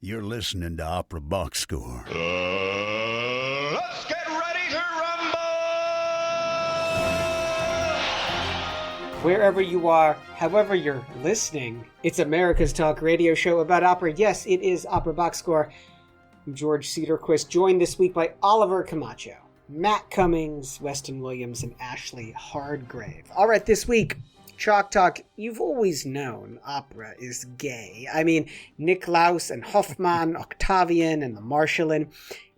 You're listening to Opera Box Score. Let's get ready to rumble! Wherever you are, however you're listening, it's America's talk radio show about opera. Yes, it is Opera Box Score. I'm George Cedarquist, joined this week by Oliver Camacho, Matt Cummings, Weston Williams, and Ashley Hardgrave. All right, this week, Chalk Talk, you've always known opera is gay. I mean, Nicklausse and Hoffman, Octavian, and the Marschallin.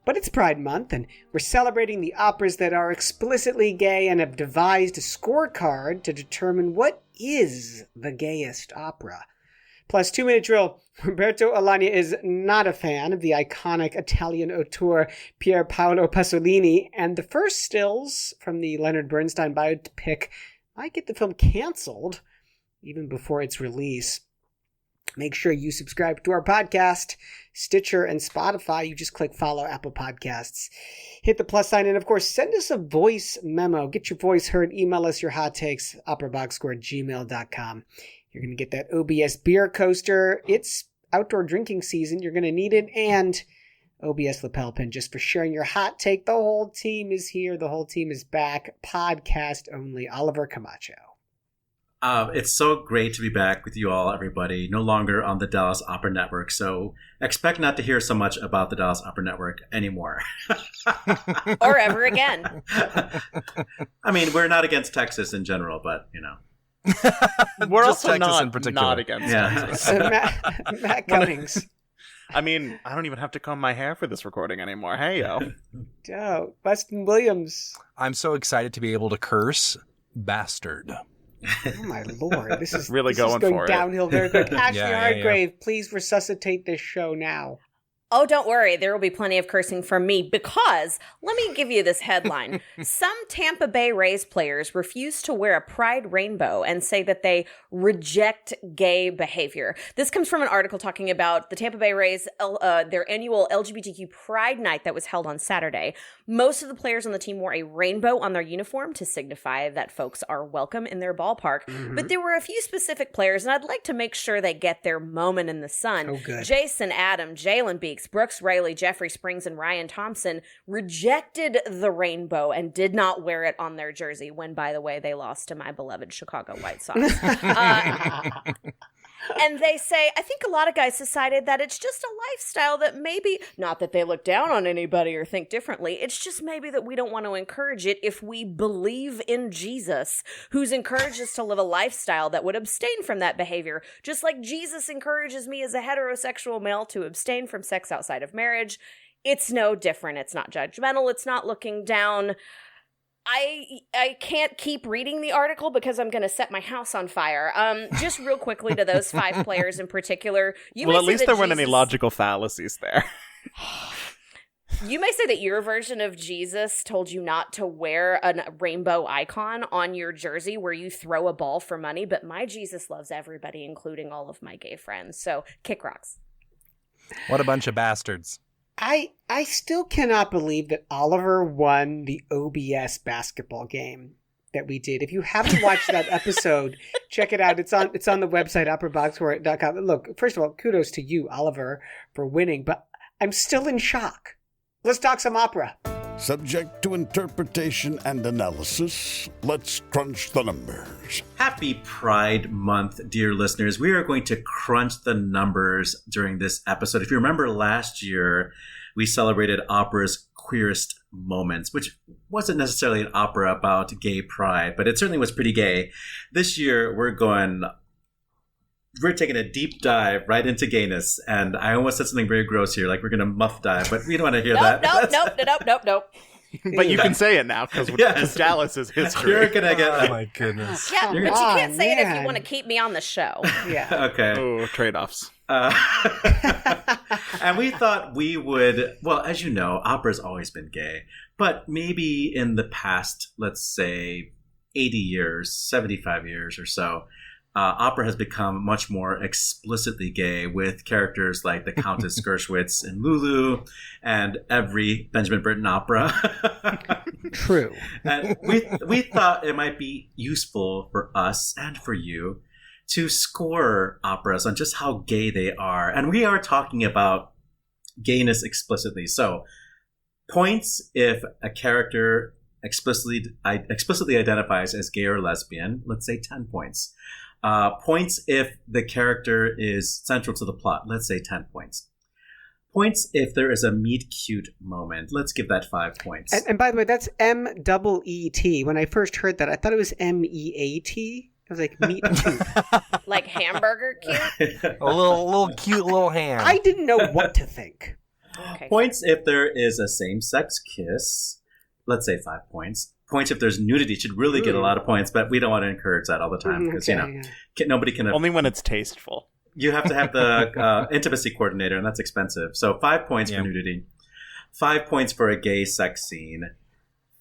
But it's Pride Month, and we're celebrating the operas that are explicitly gay and have devised a scorecard to determine what is the gayest opera. Plus, 2-minute drill. Roberto Alagna is not a fan of the iconic Italian auteur Pier Paolo Pasolini, and the first stills from the Leonard Bernstein biopic might get the film canceled even before its release. Make sure you subscribe to our podcast, Stitcher, and Spotify. You just click follow Apple Podcasts. Hit the plus sign, and of course, send us a voice memo. Get your voice heard. Email us your hot takes, operaboxscore@gmail.com. You're going to get that OBS beer coaster. It's outdoor drinking season. You're going to need it. And OBS lapel pin just for sharing your hot take. The whole team is here. The whole team is back. Podcast only. Oliver Camacho. It's so great to be back with you all, everybody. No longer on the Dallas Opera Network. So expect not to hear so much about the Dallas Opera Network anymore. Or ever again. I mean, we're not against Texas in general, but, you know. We're Just also Texas in particular. not against Texas. Matt Cummings. I mean, I don't even have to comb my hair for this recording anymore. Hey, yo. Oh, Weston Williams. I'm so excited to be able to curse bastard. Oh my lord, this is Really this is going going for it. downhill very quick. Ashley Yeah. Hardgrave, please resuscitate this show now. Oh, don't worry. There will be plenty of cursing from me because, let me give you this headline. Some Tampa Bay Rays players refuse to wear a pride rainbow and say that they reject gay behavior. This comes from an article talking about the Tampa Bay Rays, their annual LGBTQ Pride Night that was held on Saturday. Most of the players on the team wore a rainbow on their uniform to signify that folks are welcome in their ballpark. Mm-hmm. But there were a few specific players, and I'd like to make sure they get their moment in the sun. Oh, good. Jason Adam, Jalen Beeks, Brooks Raley, Jeffrey Springs, and Ryan Thompson rejected the rainbow and did not wear it on their jersey when, by the way, they lost to my beloved Chicago White Sox. And they say, I think a lot of guys decided that it's just a lifestyle that maybe, not that they look down on anybody or think differently, it's just maybe that we don't want to encourage it if we believe in Jesus, who's encouraged us to live a lifestyle that would abstain from that behavior, just like Jesus encourages me as a heterosexual male to abstain from sex outside of marriage. It's no different. It's not judgmental. It's not looking down. I can't keep reading the article because I'm going to set my house on fire. Just real quickly to those 5 players in particular. Well, at least there weren't any logical fallacies there. You may say that your version of Jesus told you not to wear a rainbow icon on your jersey where you throw a ball for money, but my Jesus loves everybody, including all of my gay friends. So kick rocks. What a bunch of bastards. I still cannot believe that Oliver won the OBS basketball game that we did. If you haven't watched that episode, check it out. It's on the website, operaboxscore.com. Look, first of all, kudos to you, Oliver, for winning, but I'm still in shock. Let's talk some opera. Subject to interpretation and analysis, let's crunch the numbers. Happy Pride Month, dear listeners. We are going to crunch the numbers during this episode. If you remember last year, we celebrated opera's queerest moments, which wasn't necessarily an opera about gay pride, but it certainly was pretty gay. This year, we're taking a deep dive right into gayness. And I almost said something very gross here, like we're going to muff dive, but we don't want to hear that. Nope. But you can say it now because Dallas is history. You're going to get... Oh my goodness. Yeah, but you can't say it if you want to keep me on the show. Yeah. Okay. Oh, trade-offs. And we thought we would, well, as you know, opera's always been gay, but maybe in the past, let's say 80 years, 75 years or so, opera has become much more explicitly gay with characters like the Countess Gershwitz and Lulu and every Benjamin Britten opera. True. And we thought it might be useful for us and for you to score operas on just how gay they are. And we are talking about gayness explicitly. So points if a character explicitly identifies as gay or lesbian, let's say 10 points. Points if the character is central to the plot, let's say 10 points. Points if there is a meet cute moment, let's give that 5 points. And by the way, that's M-E-E-T. When I first heard that, I thought it was M-E-A-T. I was like, meet cute. Like hamburger cute? A little cute little hand. I didn't know what to think. Okay. Points if there is a same-sex kiss, let's say 5 points. Points if there's nudity should really get a lot of points, but we don't want to encourage that all the time because, nobody can... Only when it's tasteful. You have to have the intimacy coordinator, and that's expensive. So 5 points for nudity. 5 points for a gay sex scene.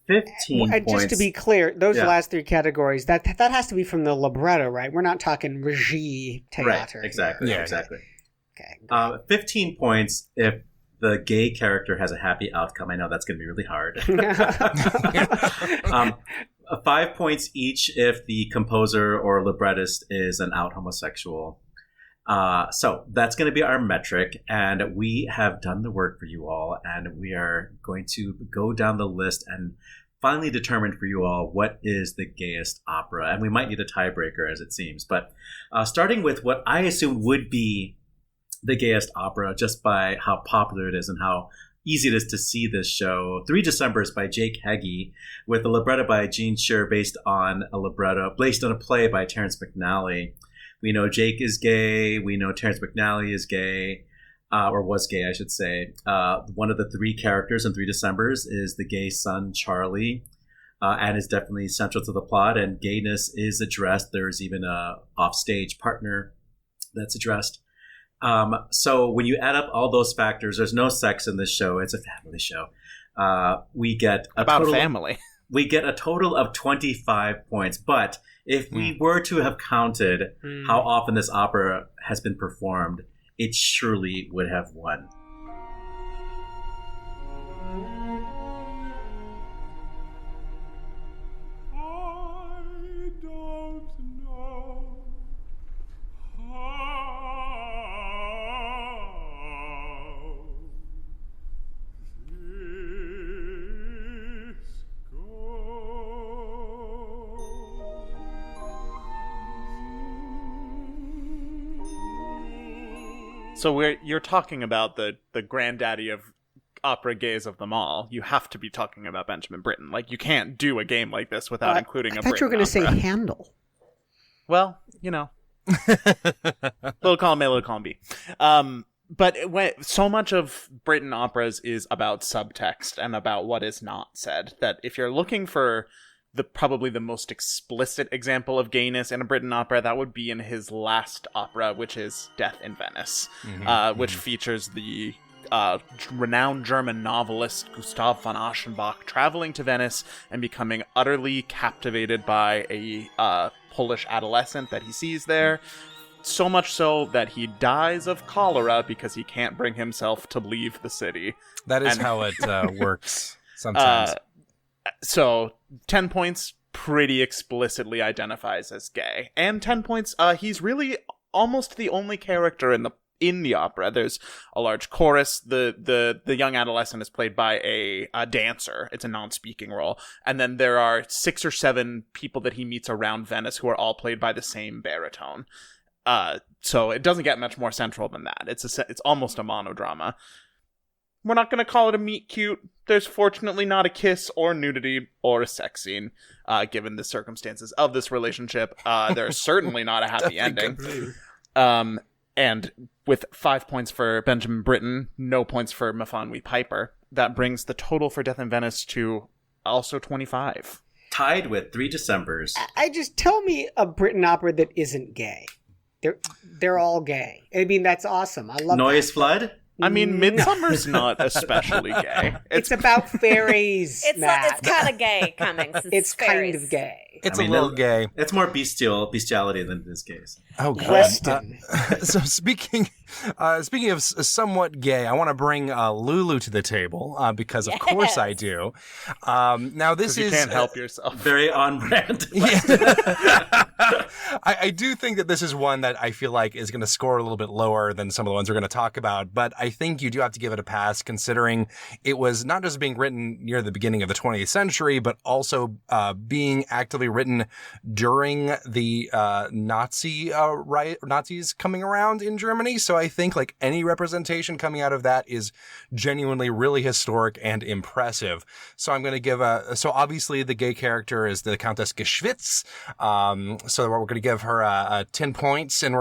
15 and points. just to be clear, those last three categories, that has to be from the libretto, right? We're not talking regie theater. Right, exactly. Yeah, exactly. Okay. 15 points if the gay character has a happy outcome. I know that's going to be really hard. 5 points each if the composer or librettist is an out homosexual. So that's going to be our metric, and we have done the work for you all, and we are going to go down the list and finally determine for you all what is the gayest opera. And we might need a tiebreaker, as it seems, but starting with what I assume would be the gayest opera, just by how popular it is and how easy it is to see this show. 3 Decembers by Jake Heggie, with a libretto by Gene Scher based on a play by Terrence McNally. We know Jake is gay. We know Terrence McNally is gay, or was gay, I should say. One of the 3 characters in 3 Decembers is the gay son, Charlie, and is definitely central to the plot. And gayness is addressed. There's even a offstage partner that's addressed. So when you add up all those factors, there's no sex in this show. It's a family show. We get family. We get a total of 25 points, but if we were to have counted how often this opera has been performed, it surely would have won. So you're talking about the granddaddy of opera gays of them all. You have to be talking about Benjamin Britten. Like, you can't do a game like this without including a Britten I thought you were going to say Handel. Well, little column A, little column B. But so much of Britten operas is about subtext and about what is not said, that if you're looking for probably the most explicit example of gayness in a Britten opera, that would be in his last opera, which is Death in Venice, which features the renowned German novelist Gustav von Aschenbach traveling to Venice and becoming utterly captivated by a Polish adolescent that he sees there. So much so that he dies of cholera because he can't bring himself to leave the city. That is how it works sometimes. So 10 points pretty explicitly identifies as gay. And 10 points, he's really almost the only character in the opera. There's a large chorus. The young adolescent is played by a dancer. It's a non-speaking role. And then there are 6 or 7 people that he meets around Venice who are all played by the same baritone. So it doesn't get much more central than that. It's almost a monodrama. We're not going to call it a meet cute. There's fortunately not a kiss or nudity or a sex scene, given the circumstances of this relationship. There's certainly not a happy ending. And with 5 points for Benjamin Britten, no points for Mafonwi Piper, that brings the total for Death in Venice to also 25. Tied with 3 Decembers. I just tell me a Britten opera that isn't gay. They're all gay. I mean, that's awesome. I love Noise that. Flood? I mean, Midsummer's not especially gay. It's about fairies. It's kind of gay coming. It's kind of gay. It's a little gay. It's more bestiality than it is gays. Oh, God. Weston. So speaking of somewhat gay, I want to bring Lulu to the table because, of course, I do. Now, this is you can't help yourself. Very on brand. I do think that this is one that I feel like is going to score a little bit lower than some of the ones we're going to talk about, but I think you do have to give it a pass considering it was not just being written near the beginning of the 20th century, but also being actively written during the Nazis coming around in Germany. So I think like any representation coming out of that is genuinely really historic and impressive. So I'm going to give so obviously the gay character is the Countess Geschwitz. So we're going to give her 10 points, and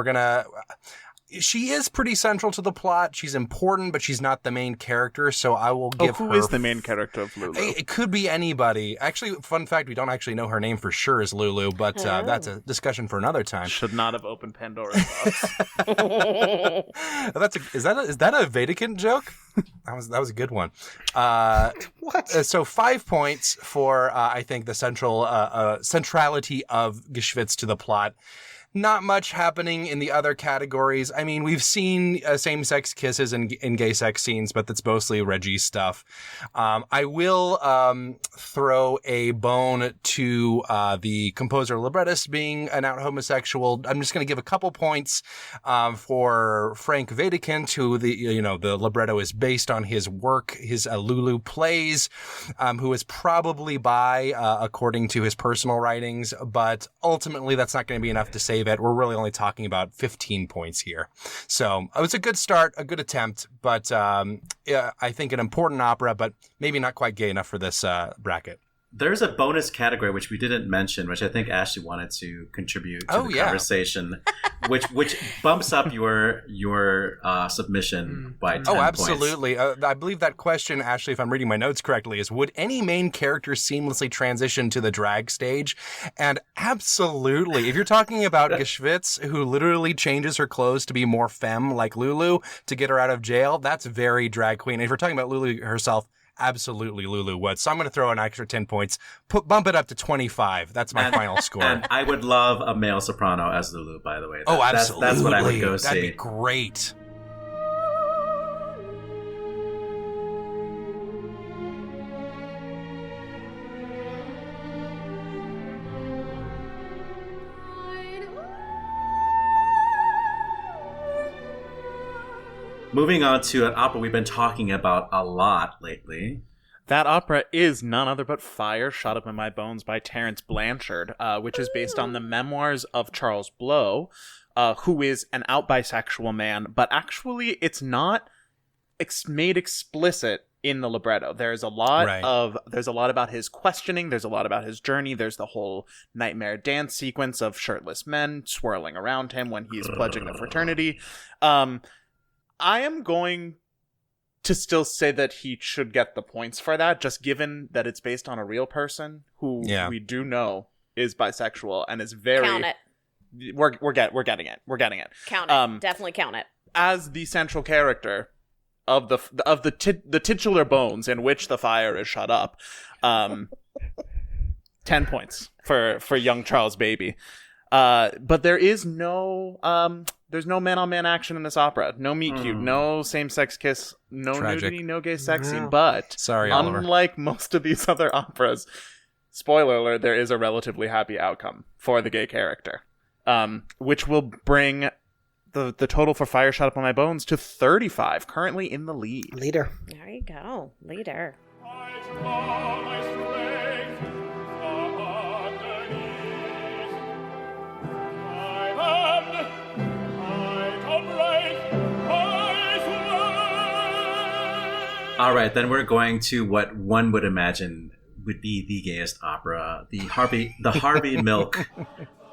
she is pretty central to the plot. She's important, but she's not the main character, so I will give her... Who is the main character of Lulu? It could be anybody. Actually, fun fact, we don't actually know her name for sure is Lulu, but that's a discussion for another time. Should not have opened Pandora's box. Is that a Vatican joke? That was a good one. What? So 5 points for, I think, the centrality of Geschwitz to the plot. Not much happening in the other categories. I mean, we've seen same-sex kisses in gay sex scenes, but that's mostly Reggie stuff. I will throw a bone to the composer librettist being an out homosexual. I'm just going to give a couple points for Frank Wedekind, who the libretto is based on his work, his Lulu plays, who is probably bi according to his personal writings, but ultimately that's not going to be enough to save it. We're really only talking about 15 points here. So it was a good start, a good attempt, but I think an important opera, but maybe not quite gay enough for this bracket. There's a bonus category which we didn't mention, which I think Ashley wanted to contribute to the conversation, which bumps up your submission by 10 points. Oh, absolutely. I believe that question, Ashley, if I'm reading my notes correctly, is would any main character seamlessly transition to the drag stage? And absolutely. If you're talking about Geschwitz, who literally changes her clothes to be more femme like Lulu to get her out of jail, that's very drag queen. And if you're talking about Lulu herself, absolutely Lulu would. So I'm going to throw an extra 10 points, bump it up to 25. That's my final score. And I would love a male soprano as Lulu, by the way. Absolutely. That's what I would go see. That'd be great. Moving on to an opera we've been talking about a lot lately. That opera is none other but Fire Shot Up in My Bones by Terence Blanchard, which is based on the memoirs of Charles Blow, who is an out bisexual man, but actually it's not made explicit in the libretto. There's a lot about his questioning, there's a lot about his journey, there's the whole nightmare dance sequence of shirtless men swirling around him when he's pledging the fraternity. I am going to still say that he should get the points for that, just given that it's based on a real person who we do know is bisexual and is very... Count it. We're getting it. We're getting it. Count it. Definitely count it. As the central character of the titular bones in which the fire is shut up, 10 points for young Charles Baby. But there is there's no man-on-man action in this opera. No meet cute, no same-sex kiss, no Tragic. nudity, no gay sex scene. But sorry, Oliver. Unlike most of these other operas, spoiler alert, there is a relatively happy outcome for the gay character, which will bring the total for Fire Shot Up on My Bones to 35, currently in the lead. Leader. There you go. Leader. All right, then we're going to what one would imagine would be the gayest opera, the Harvey Milk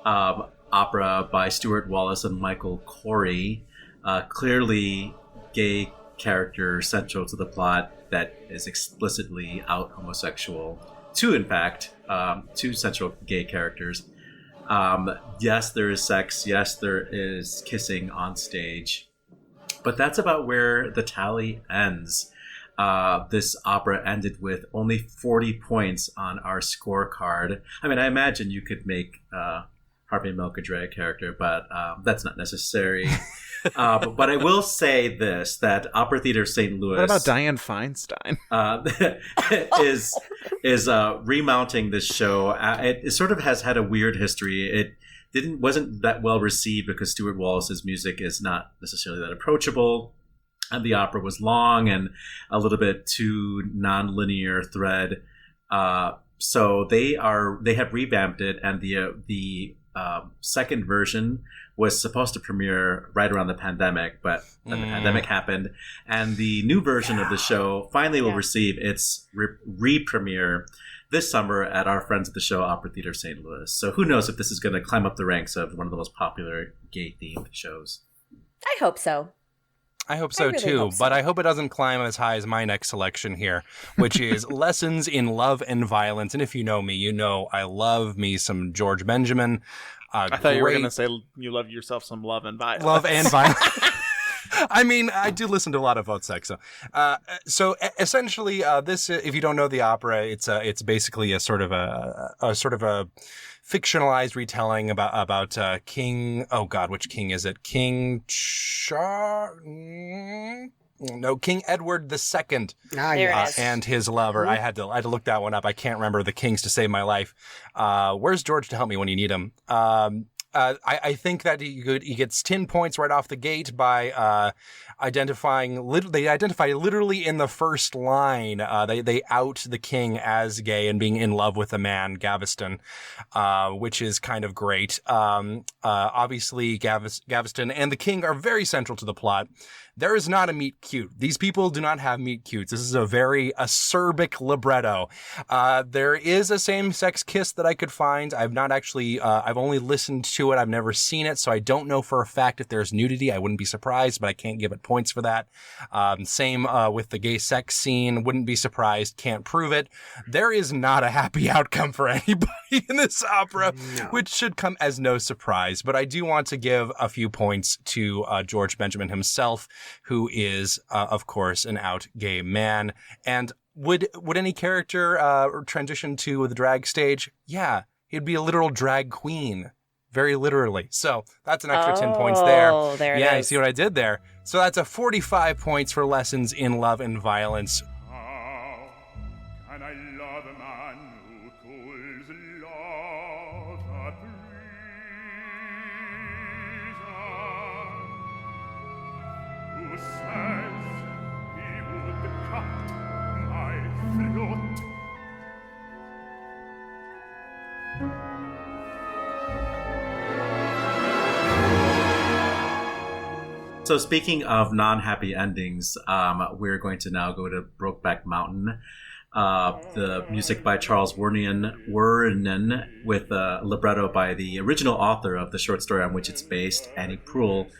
opera by Stuart Wallace and Michael Corey. Clearly gay character central to the plot that is explicitly out homosexual. Two central gay characters. Yes, there is sex. Yes, there is kissing on stage. But that's about where the tally ends. This opera ended with only 40 points on our scorecard. I mean, I imagine you could make Harvey Milk a drag character, but that's not necessary. But I will say this, that Opera Theater St. Louis... What about Diane Feinstein? is remounting this show. It sort of has had a weird history. wasn't that well received because Stuart Wallace's music is not necessarily that approachable, and the opera was long and a little bit too non-linear thread. So they have revamped it, and the second version was supposed to premiere right around the pandemic, but then the pandemic happened, and the new version of the show finally will receive its re-premiere this summer at our friends at the show Opera Theater St. Louis. So who knows if this is going to climb up the ranks of one of the most popular gay-themed shows. I hope so. I hope so, too, but I hope it doesn't climb as high as my next selection here, which is Lessons in Love and Violence. And if you know me, you know I love me some George Benjamin. I thought you were going to say you love yourself some Love and Violence. Love and Violence. I mean, I do listen to a lot of Wozzeck. So essentially, this, if you don't know the opera, it's basically a sort of a fictionalized retelling about King. Oh God, which king is it? King Edward II. And his lover. I had to look that one up. I can't remember the kings to save my life. Where's George to help me when you need him? I think that he gets 10 points right off the gate by they identify literally in the first line. They out the king as gay and being in love with a man, Gaveston, which is kind of great. Obviously, Gaveston and the king are very central to the plot. There is not a meet cute. These people do not have meet cutes. This is a very acerbic libretto. There is a same-sex kiss that I could find. I've not actually, I've only listened to it. I've never seen it, so I don't know for a fact if there's nudity. I wouldn't be surprised, but I can't give it points for that. Same with the gay sex scene. Wouldn't be surprised. Can't prove it. There is not a happy outcome for anybody in this opera, which should come as no surprise. But I do want to give a few points to George Benjamin himself, who is, of course, an out gay man. And would any character transition to the drag stage? Yeah, he'd be a literal drag queen, very literally. So that's an extra 10 points there. Oh, there it is. Yeah, you see what I did there? So that's a 45 points for Lessons in Love and Violence. How can I love a man who calls love a prison? Who says he would cut my throat? So speaking of non-happy endings, we're going to now go to Brokeback Mountain. The music by Charles Wernian with a libretto by the original author of the short story on which it's based, Annie Proulx.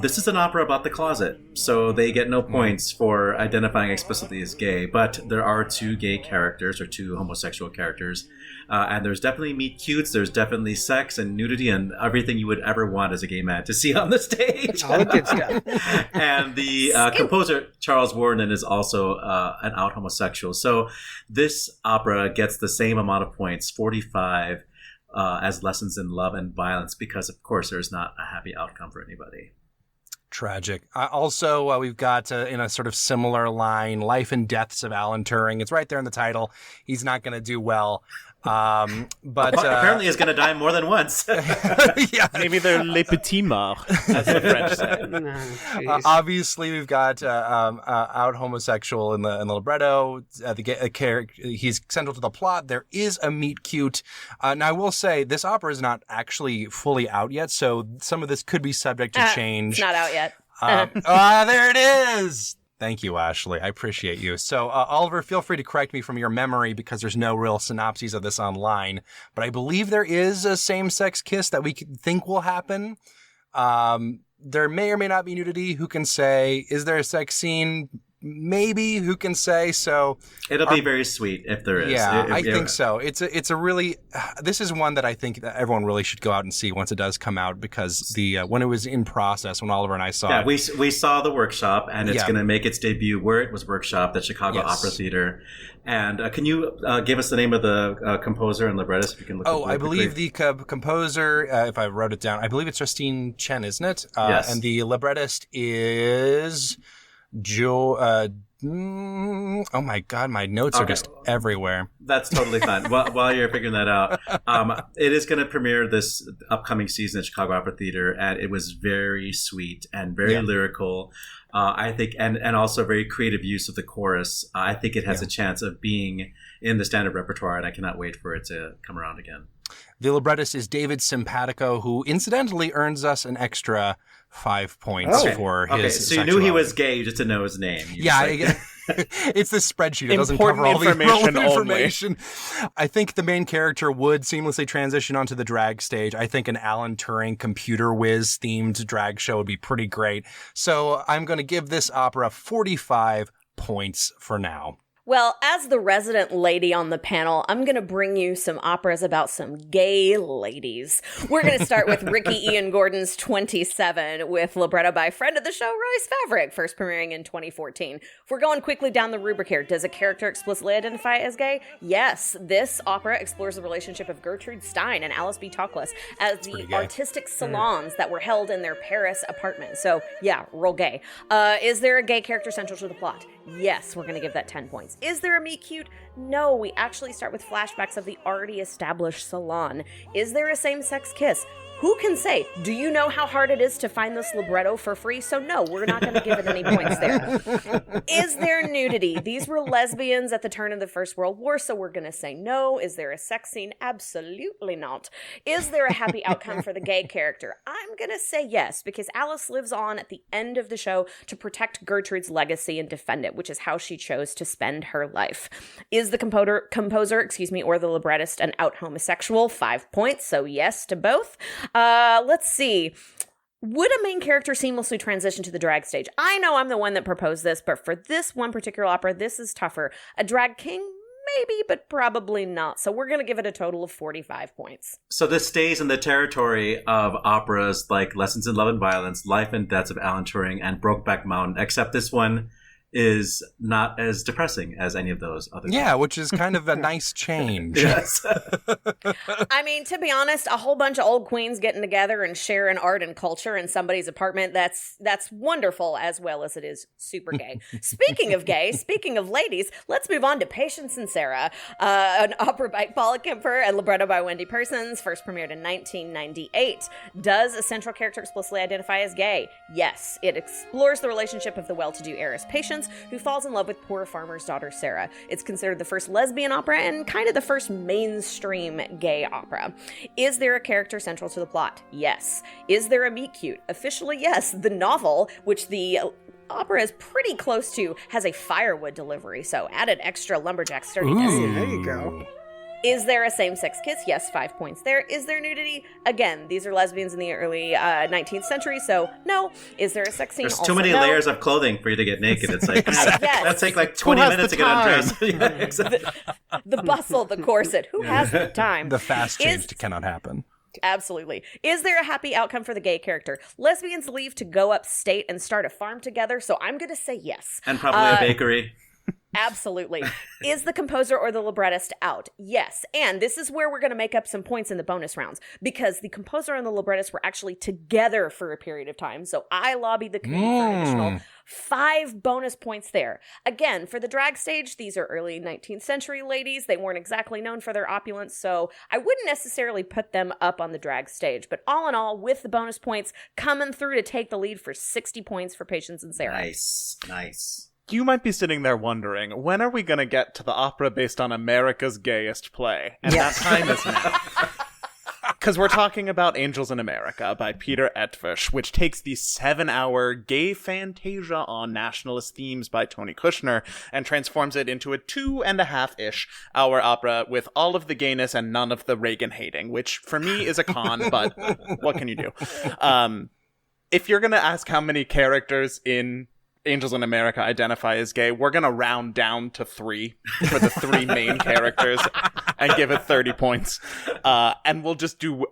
This is an opera about the closet, so they get no points for identifying explicitly as gay, but there are two gay characters or two homosexual characters, and there's definitely meet cutes, there's definitely sex and nudity and everything you would ever want as a gay man to see on the stage. All the good stuff. And the composer, Charles Wernian, is also an out homosexual. So this opera gets the same amount of points, 45, as Lessons in Love and Violence, because, of course, there's not a happy outcome for anybody. Tragic. Also, we've got, in a sort of similar line, Life and Deaths of Alan Turing. It's right there in the title. He's not going to do well. But apparently he's going to die more than once. Yeah. Maybe they're les petits morts, as the French say. Obviously, we've got out homosexual in the libretto. He's central to the plot. There is a meet cute. Now, I will say this opera is not actually fully out yet, so some of this could be subject to change. It's not out yet. There it is. Thank you, Ashley. I appreciate you. So, Oliver, feel free to correct me from your memory because there's no real synopses of this online. But I believe there is a same-sex kiss that we think will happen. There may or may not be nudity. Who can say? Is there a sex scene? Maybe. Who can say? So it'll be very sweet if there is. Yeah, I think so. It's a really. This is one that I think that everyone really should go out and see once it does come out, because when it was in process, when Oliver and I saw it. We saw the workshop, and it's going to make its debut where it was workshopped at Chicago Opera Theater. And can you give us the name of the composer and librettist? If you can look. I believe the composer, if I wrote it down, I believe it's Justine Chen, isn't it? Yes. And the librettist is Oh my God, my notes are just everywhere. That's totally fine. While you're figuring that out, it is going to premiere this upcoming season at Chicago Opera Theater, and it was very sweet and very lyrical. I think, and also very creative use of the chorus. I think it has a chance of being in the standard repertoire, and I cannot wait for it to come around again. The librettist is David Simpatico, who incidentally earns us an extra 5 points for his so you knew he was gay, you just didn't know his name. It's the spreadsheet. It doesn't cover all the relevant information. I think the main character would seamlessly transition onto the drag stage. I think an Alan Turing computer whiz themed drag show would be pretty great. So I'm going to give this opera 45 points for now. Well, as the resident lady on the panel, I'm going to bring you some operas about some gay ladies. We're going to start with Ricky Ian Gordon's 27, with libretto by friend of the show, Royce Favreck, first premiering in 2014. If we're going quickly down the rubric here, does a character explicitly identify as gay? Yes. This opera explores the relationship of Gertrude Stein and Alice B. Toklas as the artistic salons that were held in their Paris apartment. So, yeah, real gay. Is there a gay character central to the plot? Yes, we're going to give that 10 points. Is there a meet cute? No, we actually start with flashbacks of the already established salon. Is there a same-sex kiss? Who can say? Do you know how hard it is to find this libretto for free? So no, we're not going to give it any points there. Is there nudity? These were lesbians at the turn of the First World War, so we're going to say no. Is there a sex scene? Absolutely not. Is there a happy outcome for the gay character? I'm going to say yes, because Alice lives on at the end of the show to protect Gertrude's legacy and defend it, which is how she chose to spend her life. Is the composer, or the librettist an out homosexual? 5 points, so yes to both. Let's see. Would a main character seamlessly transition to the drag stage? I know I'm the one that proposed this, but for this one particular opera, this is tougher. A drag king? Maybe, but probably not. So we're going to give it a total of 45 points. So this stays in the territory of operas like Lessons in Love and Violence, Life and Deaths of Alan Turing, and Brokeback Mountain, except this one is not as depressing as any of those other things. Which is kind of a nice change. Yes. I mean, to be honest, a whole bunch of old queens getting together and sharing art and culture in somebody's apartment, that's wonderful, as well as it is super gay. Speaking of gay, speaking of ladies, let's move on to Patience and Sarah, an opera by Paula Kemper and libretto by Wendy Persons, first premiered in 1998. Does a central character explicitly identify as gay? Yes. It explores the relationship of the well-to-do heiress Patience, who falls in love with poor farmer's daughter Sarah. It's considered the first lesbian opera and kind of the first mainstream gay opera. Is there a character central to the plot? Yes. Is there a meet cute? Officially, yes. The novel, which the opera is pretty close to, has a firewood delivery, so added extra lumberjack sturdiness. Ooh, there you go. Is there a same-sex kiss? Yes, 5 points there. Is there nudity? Again, these are lesbians in the early 19th century, so no. Is there a sex scene? There's also too many no. layers of clothing for you to get naked. It's like, Yes. that take like 20 minutes to get undressed. Yeah, exactly. The bustle, the corset. Who has the time? The fast change cannot happen. Absolutely. Is there a happy outcome for the gay character? Lesbians leave to go upstate and start a farm together, so I'm going to say yes. And probably a bakery. Absolutely. Is the composer or the librettist out? Yes. And this is where we're going to make up some points in the bonus rounds, because the composer and the librettist were actually together for a period of time. So I lobbied the committee for an additional 5 bonus points there. Again, for the drag stage, these are early 19th century ladies. They weren't exactly known for their opulence, so I wouldn't necessarily put them up on the drag stage. But all in all, with the bonus points coming through to take the lead for 60 points for Patience and Sarah. Nice. You might be sitting there wondering, when are we going to get to the opera based on America's Gayest play? And that time is now. Because we're talking about Angels in America by Peter Etvish, which takes the 7-hour gay fantasia on nationalist themes by Tony Kushner and transforms it into a 2.5-ish hour opera with all of the gayness and none of the Reagan hating, which for me is a con, but what can you do? If you're going to ask how many characters in Angels in America identify as gay, we're going to round down to 3 for the 3 main characters and give it 30 points. And we'll just do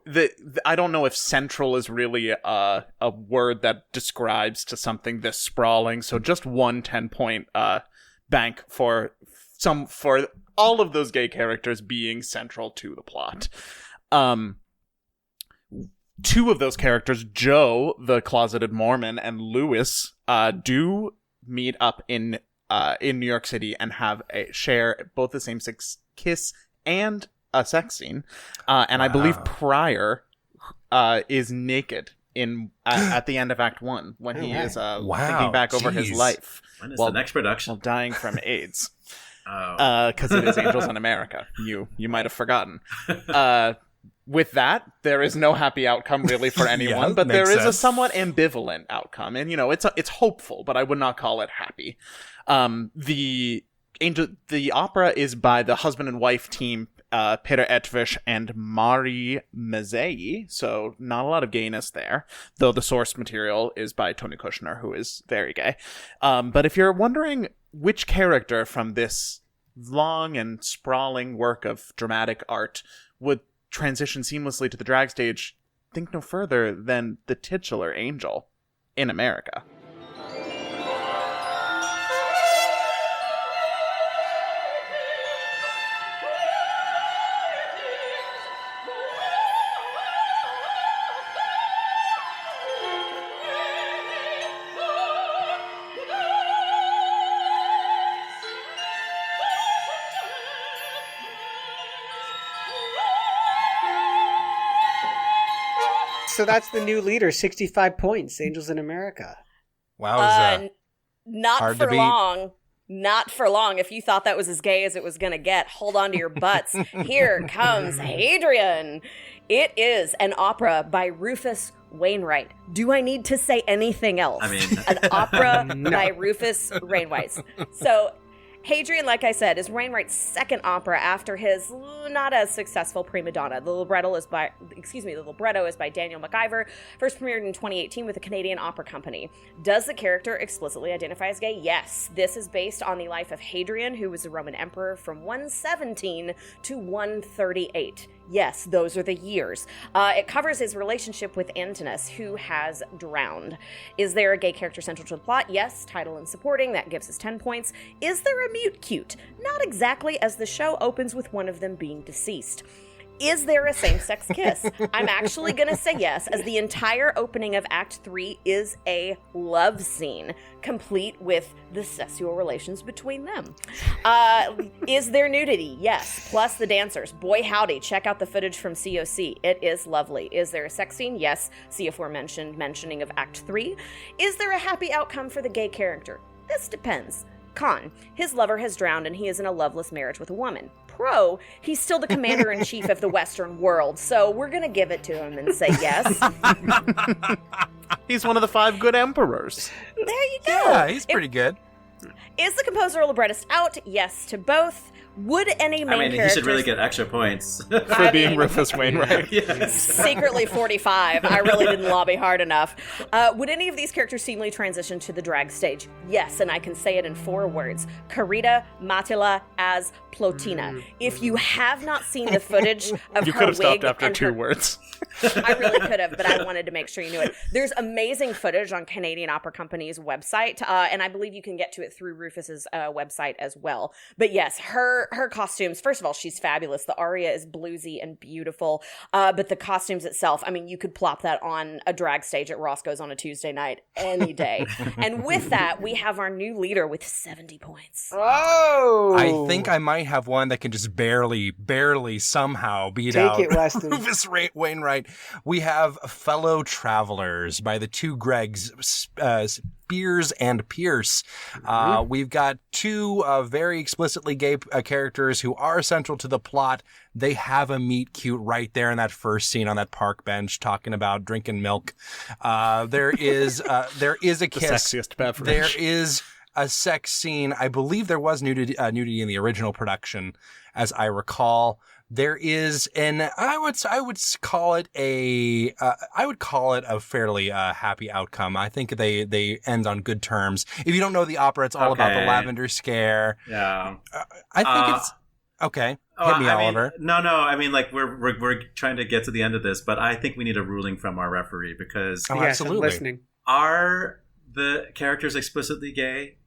I don't know if central is really a word that describes to something this sprawling. So just 1 10-point bank for all of those gay characters being central to the plot. 2 of those characters, Joe, the closeted Mormon, and Lewis, do meet up in New York City and share both the same-sex kiss and a sex scene. And I believe Pryor is naked at the end of Act 1 when he is thinking back over his life. When is the next production? While dying from AIDS. Because it is Angels in America. You might have forgotten. With that, there is no happy outcome really for anyone, but there is a somewhat ambivalent outcome, and it's hopeful, but I would not call it happy. The opera is by the husband and wife team, Peter Etvish and Mari Mazzei, so not a lot of gayness there, though the source material is by Tony Kushner, who is very gay. But if you're wondering which character from this long and sprawling work of dramatic art would transition seamlessly to the drag stage, think no further than the titular angel in America. So that's the new leader, 65 points, Angels in America. Wow. Not for long. Not for long. If you thought that was as gay as it was going to get, hold on to your butts. Here comes Hadrian. It is an opera by Rufus Wainwright. Do I need to say anything else? I mean, an opera by Rufus Wainwright. So Hadrian, like I said, is Wainwright's second opera after his not as successful Prima Donna. The libretto is by Daniel McIver, first premiered in 2018 with the Canadian Opera Company. Does the character explicitly identify as gay? Yes. This is based on the life of Hadrian, who was a Roman emperor from 117 to 138. Yes, those are the years. It covers his relationship with Antinous, who has drowned. Is there a gay character central to the plot? Yes. Title and supporting, that gives us 10 points. Is there a mute cute? Not exactly, as the show opens with one of them being deceased. Is there a same-sex kiss? I'm actually going to say yes, as the entire opening of Act 3 is a love scene, complete with the sexual relations between them. Is there nudity? Yes, plus the dancers. Boy howdy, check out the footage from COC. It is lovely. Is there a sex scene? Yes, see aforementioned mentioning of Act 3. Is there a happy outcome for the gay character? This depends. Con, his lover has drowned and he is in a loveless marriage with a woman. Pro, he's still the commander-in-chief of the Western world, so we're going to give it to him and say yes. He's one of the 5 good emperors. There you go. Yeah, he's pretty good. Is the composer or librettist out? Yes to both. Would any main characters... he should really get extra points. For being Rufus Wainwright. Yes. Secretly 45. I really didn't lobby hard enough. Would any of these characters seamlessly transition to the drag stage? Yes, and I can say it in 4 words. Carita Matila as Plotina. If you have not seen the footage of You her could have stopped wig after and 2 her... words. I really could have, but I wanted to make sure you knew it. There's amazing footage on Canadian Opera Company's website, and I believe you can get to it through Rufus's website as well. But yes, her costumes, first of all, she's fabulous. The aria is bluesy and beautiful, but the costumes itself, I mean, you could plop that on a drag stage at Roscoe's on a Tuesday night any day. And with that, we have our new leader with 70 points. Oh! I think I might have one that can just barely somehow beat out Take it, Weston. Rufus Wainwright. We have Fellow Travelers by the 2 Gregs, Spears and Pierce. We've got 2 very explicitly gay characters who are central to the plot. They have a meet cute right there in that first scene on that park bench talking about drinking milk. There is a kiss. The sexiest beverage. There is a sex scene. I believe there was nudity in the original production, as I recall. There is I would call it a fairly happy outcome. I think they end on good terms. If you don't know the opera, it's all about the Lavender Scare. Yeah. I think it's okay. Hit me, Oliver. No. I mean, like we're trying to get to the end of this, but I think we need a ruling from our referee because Yes, absolutely. I'm listening. are the characters explicitly gay?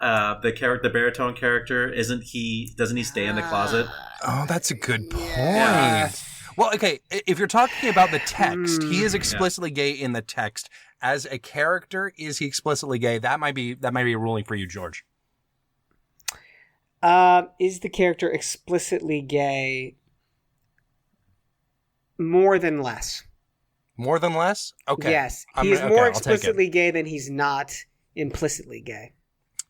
The baritone character, doesn't he stay in the closet? Oh, that's a good point. Yeah. Well, okay, if you're talking about the text, he is explicitly gay in the text. As a character, is he explicitly gay? That might be a ruling for you, George. Is the character explicitly gay? More than less. More than less? Okay. Yes. He's more explicitly gay than he's not implicitly gay.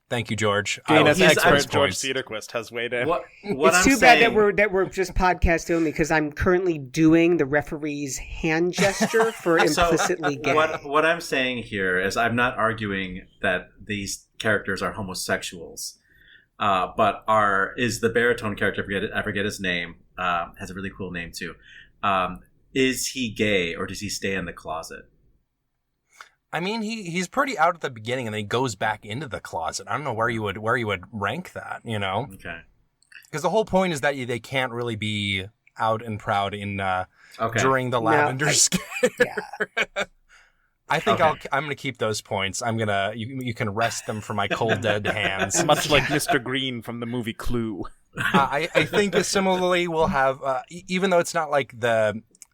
Thank you, George. Gayness expert George Cedarquist has weighed in. It's too bad that we're just podcast only, because I'm currently doing the referee's hand gesture for implicitly gay. What I'm saying here is I'm not arguing that these characters are homosexuals, but is the baritone character, I forget his name, has a really cool name too. Is he gay, or does he stay in the closet? I mean, he's pretty out at the beginning, and then he goes back into the closet. I don't know where you would rank that, you know? Okay. Because the whole point is that they can't really be out and proud during the lavender scare. Yeah. I think I'm going to keep those points. You can rest them for my cold dead hands. Much like Mr. Green from the movie Clue. I think similarly we'll have, even though it's not like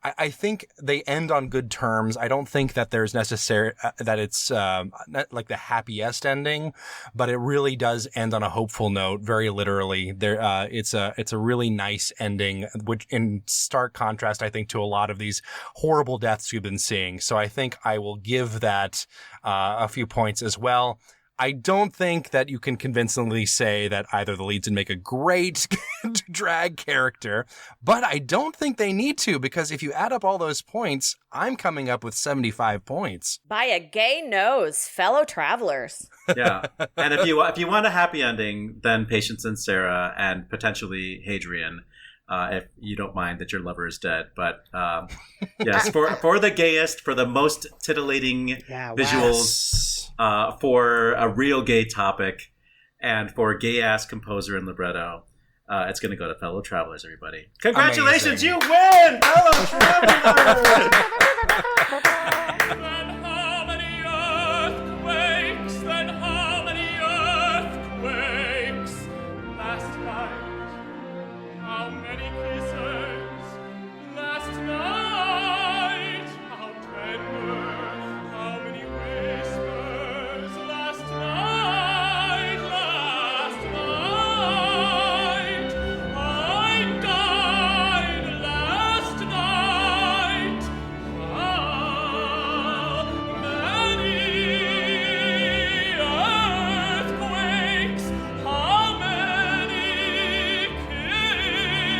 I think they end on good terms. I don't think that there's that it's not like the happiest ending, but it really does end on a hopeful note. Very literally, it's a really nice ending, which in stark contrast, I think, to a lot of these horrible deaths we've been seeing. So I think I will give that a few points as well. I don't think that you can convincingly say that either the leads would make a great drag character, but I don't think they need to, because if you add up all those points, I'm coming up with 75 points. By a gay nose, fellow travelers. Yeah. And if you want a happy ending, then Patience and Sarah, and potentially Hadrian, if you don't mind that your lover is dead. But yes, for the gayest, for the most titillating visuals, for a real gay topic, and for a gay-ass composer and libretto, it's going to go to Fellow Travelers, everybody. Congratulations, Amazing. you win! Fellow Travelers! Then how many earthquakes? Then how many earthquakes? Last night, how many kisses? Last night, how tender? How many whispers? Last night, I died last night. How many earthquakes? How many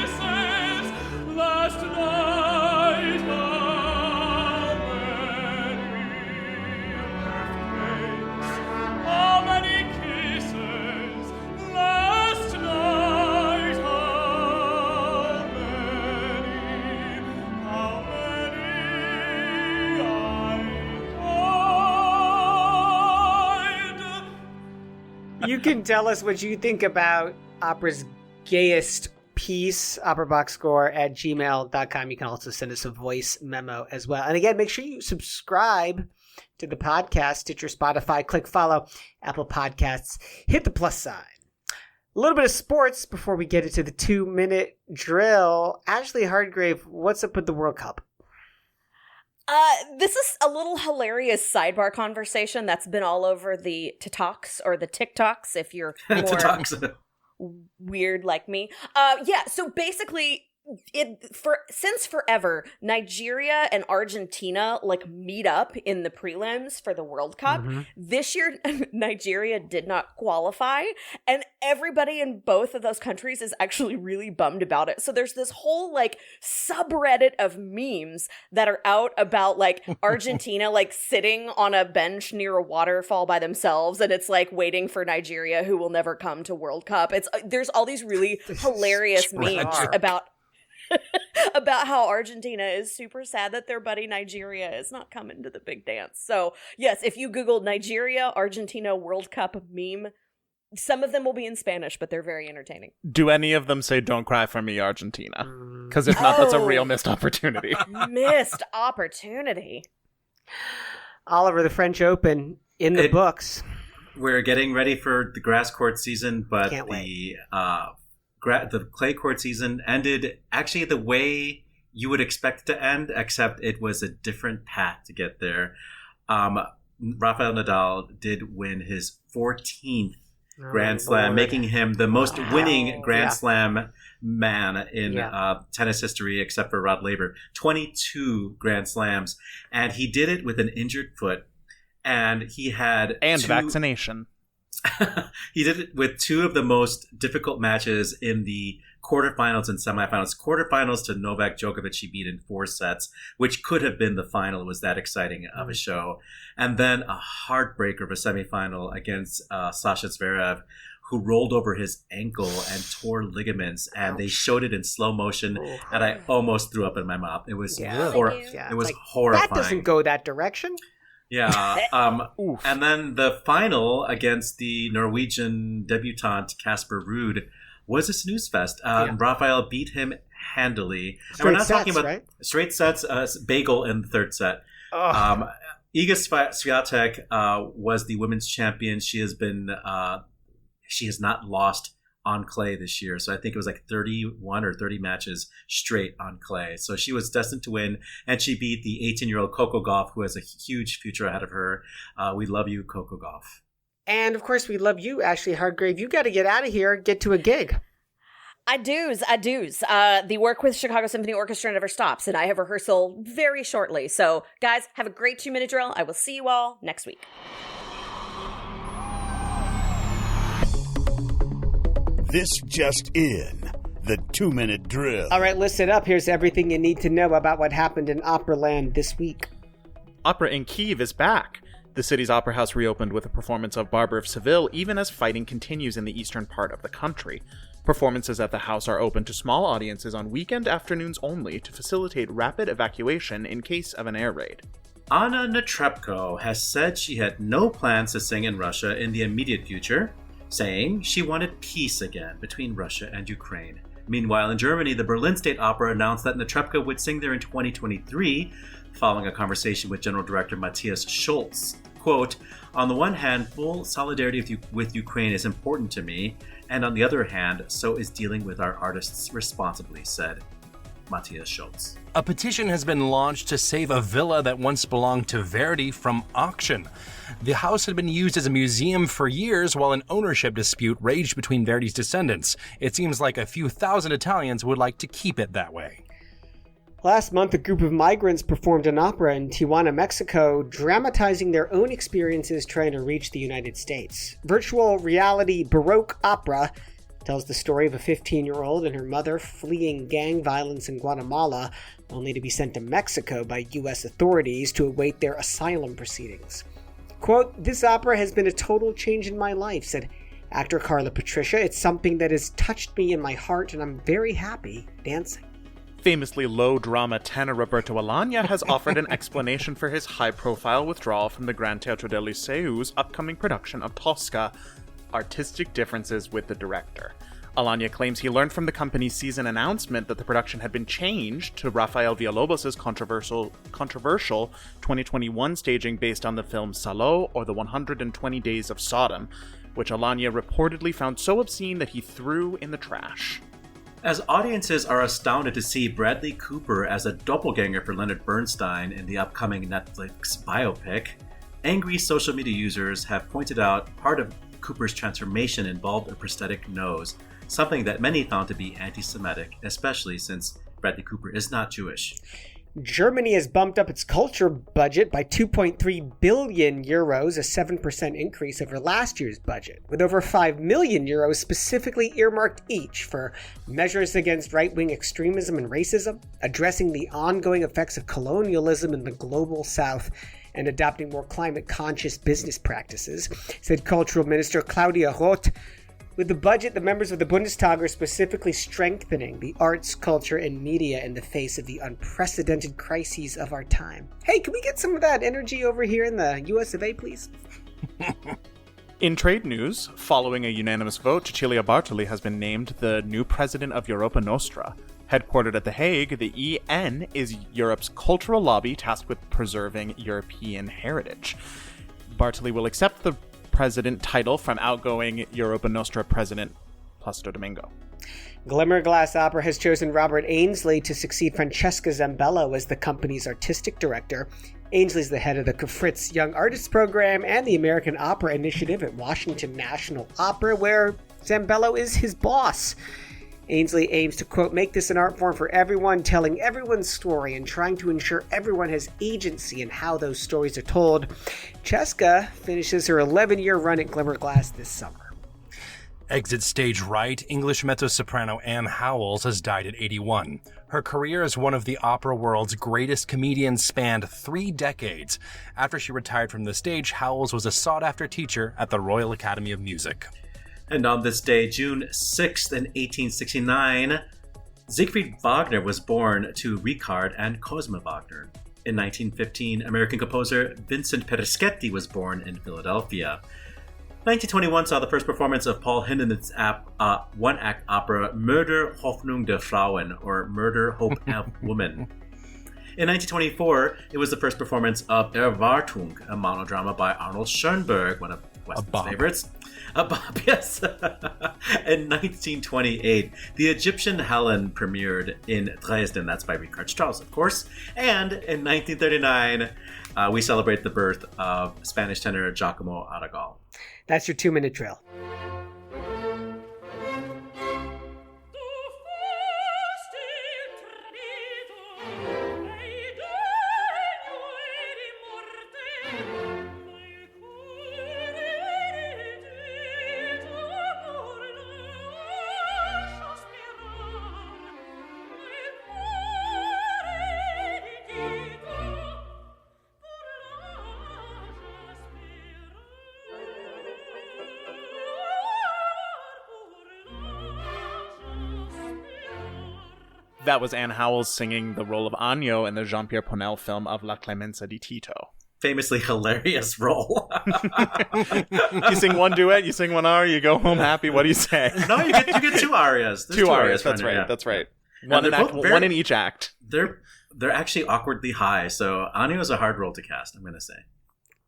kisses? Last night, how many kisses? Last night, how many I died. You can tell us what you think about opera's gayest piece, operaboxscore@gmail.com. You can also send us a voice memo as well. And again, make sure you subscribe to the podcast, Stitcher, Spotify, click follow, Apple Podcasts, hit the plus sign. A little bit of sports before we get into the 2-minute drill. Ashley Hardgrave, what's up with the World Cup? This is a little hilarious sidebar conversation that's been all over the TikToks, or the TikToks, if you're more weird like me. So basically, since forever, Nigeria and Argentina meet up in the prelims for the World Cup. Mm-hmm. This year, Nigeria did not qualify, and everybody in both of those countries is actually really bummed about it. So there's this whole subreddit of memes that are out about Argentina sitting on a bench near a waterfall by themselves, and it's waiting for Nigeria, who will never come to World Cup. There's all these really hilarious memes about how Argentina is super sad that their buddy Nigeria is not coming to the big dance. So yes, if you Google Nigeria, Argentina World Cup meme, some of them will be in Spanish, but they're very entertaining. Do any of them say "Don't cry for me, Argentina"? Because if not, that's a real missed opportunity. Missed opportunity. Oliver, the French Open in the books. We're getting ready for the grass court season, but the clay court season ended actually the way you would expect it to end, except it was a different path to get there. Rafael Nadal did win his 14th Grand Oh, Slam, Lord. making him the most winning Grand Yeah. Slam man in Yeah. tennis history, except for Rod Laver. 22 Grand Slams. And he did it with an injured foot. And he had And vaccination. he did it with two of the most difficult matches in the quarterfinals and semifinals. Quarterfinals to Novak Djokovic, he beat in 4 sets, which could have been the final. It was that exciting of a show. And then a heartbreaker of a semifinal against Sasha Zverev, who rolled over his ankle and tore ligaments. And they showed it in slow motion, and I almost threw up in my mouth. It was Yeah. Yeah. It was Like, horrifying. That doesn't go that direction. Yeah. Oof. And then the final against the Norwegian debutante Casper Ruud was a snooze fest. Rafael beat him handily. And we're Straight not talking sets, about right? straight sets, bagel in the third set. Iga Swiatek was the women's champion. She has been she has not lost on clay this year. So I think it was like 31 or 30 matches straight on clay. So she was destined to win, and she beat the 18-year-old Coco Gauff, who has a huge future ahead of her. We love you, Coco Gauff. And of course, we love you, Ashley Hardgrave. You got to get out of here, get to a gig. I do's. The work with Chicago Symphony Orchestra never stops, and I have rehearsal very shortly. So, guys, have a great 2-minute drill. I will see you all next week. This just in. The 2-minute drill. All right, listen up. Here's everything you need to know about what happened in Operaland this week. Opera in Kyiv is back. The city's opera house reopened with a performance of Barber of Seville, even as fighting continues in the eastern part of the country. Performances at the house are open to small audiences on weekend afternoons only to facilitate rapid evacuation in case of an air raid. Anna Netrebko has said she had no plans to sing in Russia in the immediate future, saying she wanted peace again between Russia and Ukraine. Meanwhile, in Germany, the Berlin State Opera announced that Netrebko would sing there in 2023, following a conversation with General Director Matthias Schulz. Quote, "On the one hand, full solidarity with Ukraine is important to me, and on the other hand, so is dealing with our artists responsibly," said Matthias Schulz. A petition has been launched to save a villa that once belonged to Verdi from auction. The house had been used as a museum for years while an ownership dispute raged between Verdi's descendants. It seems like a few thousand Italians would like to keep it that way. Last month, a group of migrants performed an opera in Tijuana, Mexico, dramatizing their own experiences trying to reach the United States. Virtual reality Baroque opera tells the story of a 15-year-old and her mother fleeing gang violence in Guatemala, only to be sent to Mexico by U.S. authorities to await their asylum proceedings. Quote, "This opera has been a total change in my life," said actor Carla Patricia. "It's something that has touched me in my heart, and I'm very happy dancing." Famously low-drama tenor Roberto Alagna has offered an explanation for his high-profile withdrawal from the Gran Teatro del Liceu's upcoming production of Tosca, Artistic Differences with the Director. Alagna claims he learned from the company's season announcement that the production had been changed to Rafael Villalobos' controversial 2021 staging based on the film Salo, or the 120 Days of Sodom, which Alagna reportedly found so obscene that he threw in the trash. As audiences are astounded to see Bradley Cooper as a doppelganger for Leonard Bernstein in the upcoming Netflix biopic, angry social media users have pointed out part of Cooper's transformation involved a prosthetic nose, something that many found to be anti-Semitic, especially since Bradley Cooper is not Jewish. Germany has bumped up its culture budget by 2.3 billion euros, a 7% increase over last year's budget, with over 5 million euros specifically earmarked each for measures against right-wing extremism and racism, addressing the ongoing effects of colonialism in the global south, and adopting more climate-conscious business practices, said Cultural Minister Claudia Roth. With the budget, the members of the Bundestag are specifically strengthening the arts, culture, and media in the face of the unprecedented crises of our time. Hey, can we get some of that energy over here in the US of A, please? In trade news, following a unanimous vote, Cecilia Bartoli has been named the new president of Europa Nostra. Headquartered at The Hague, the EN is Europe's cultural lobby tasked with preserving European heritage. Bartoli will accept the president title from outgoing Europa Nostra president Placido Domingo. Glimmerglass Opera has chosen Robert Ainsley to succeed Francesca Zambello as the company's artistic director. Ainsley's the head of the Fritz Young Artists Program and the American Opera Initiative at Washington National Opera, where Zambello is his boss. Ainsley aims to, quote, make this an art form for everyone, telling everyone's story and trying to ensure everyone has agency in how those stories are told. Cheska finishes her 11-year run at Glimmerglass this summer. Exit stage right, English mezzo-soprano Anne Howells has died at 81. Her career as one of the opera world's greatest comedians spanned 3 decades. After she retired from the stage, Howells was a sought-after teacher at the Royal Academy of Music. And on this day, June 6th in 1869, Siegfried Wagner was born to Richard and Cosima Wagner. In 1915, American composer Vincent Pereschetti was born in Philadelphia. 1921 saw the first performance of Paul Hindemith's one-act opera Mörder Hoffnung der Frauen, or Murder Hope of Women. In 1924, it was the first performance of Erwartung, a monodrama by Arnold Schoenberg, one of Weston's favorites. A bop, yes. In 1928, the Egyptian Helen premiered in Dresden. That's by Richard Strauss, of course. And in 1939, we celebrate the birth of Spanish tenor Giacomo Aragal. That's your 2-minute drill. That was Anne Howells singing the role of Agno in the Jean-Pierre Ponel film of La Clemenza di Tito. Famously hilarious role. You sing one duet, you sing one aria, you go home happy. What do you say? No, you get 2 arias. There's 2 arias. That's right. right. Yeah. That's right. One in each act. They're actually awkwardly high, so Agno is a hard role to cast, I'm going to say.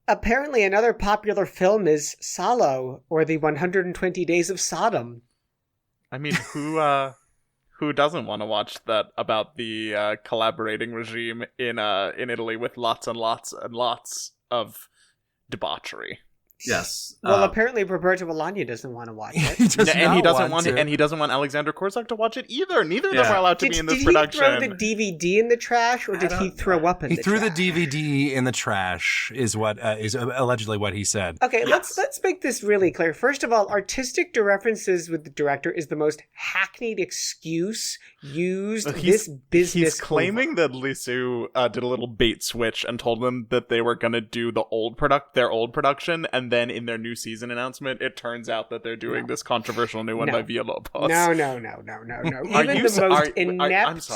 Apparently another popular film is Salo, or the 120 Days of Sodom. I mean, who doesn't want to watch that about the collaborating regime in Italy with lots and lots and lots of debauchery? Yes. Well, apparently Roberto Bolaño doesn't want to watch it. He doesn't And he doesn't want Alexander Korsak to watch it either. Neither of them are allowed to be in this did production. Did he throw the DVD in the trash, or did he throw up in the trash? He threw the DVD in the trash, is what is allegedly what he said. Okay, let's make this really clear. First of all, artistic references with the director is the most hackneyed excuse used this business. He's claiming that Lissu did a little bait switch and told them that they were going to do their old production, and then in their new season announcement, it turns out that they're doing this controversial new one by Villalobos. No. Even the most inept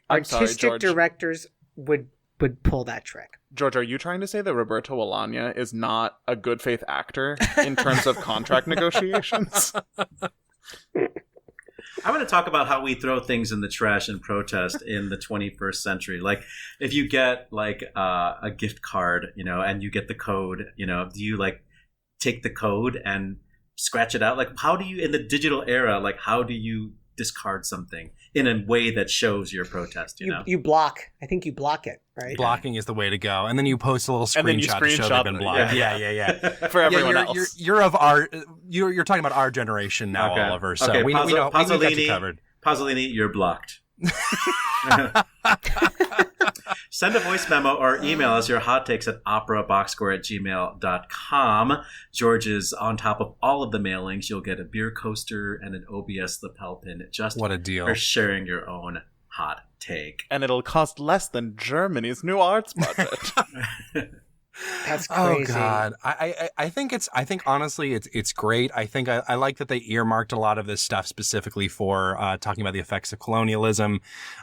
artistic George. directors would pull that trick. George, are you trying to say that Roberto Bolaño is not a good faith actor in terms of contract negotiations? I want to talk about how we throw things in the trash in protest in the 21st century. Like, if you get like a gift card, and you get the code, do you like take the code and scratch it out? Like, how do you, in the digital era, like, how do you discard something in a way that shows your protest? You block. I think you block it, right? Blocking is the way to go, and then you post a little screenshot to show they've been blocked. Yeah. For everyone else, you're talking about our generation now, okay. Oliver. So okay. we got you covered. Pasolini, you're blocked. Send a voice memo or email us your hot takes at operaboxscore@gmail.com. George is on top of all of the mailings. You'll get a beer coaster and an OBS lapel pin just what a deal. for sharing your own hot take. And it'll cost less than Germany's new arts budget. That's crazy. Oh God, I think honestly it's great. I think I like that they earmarked a lot of this stuff specifically for talking about the effects of colonialism,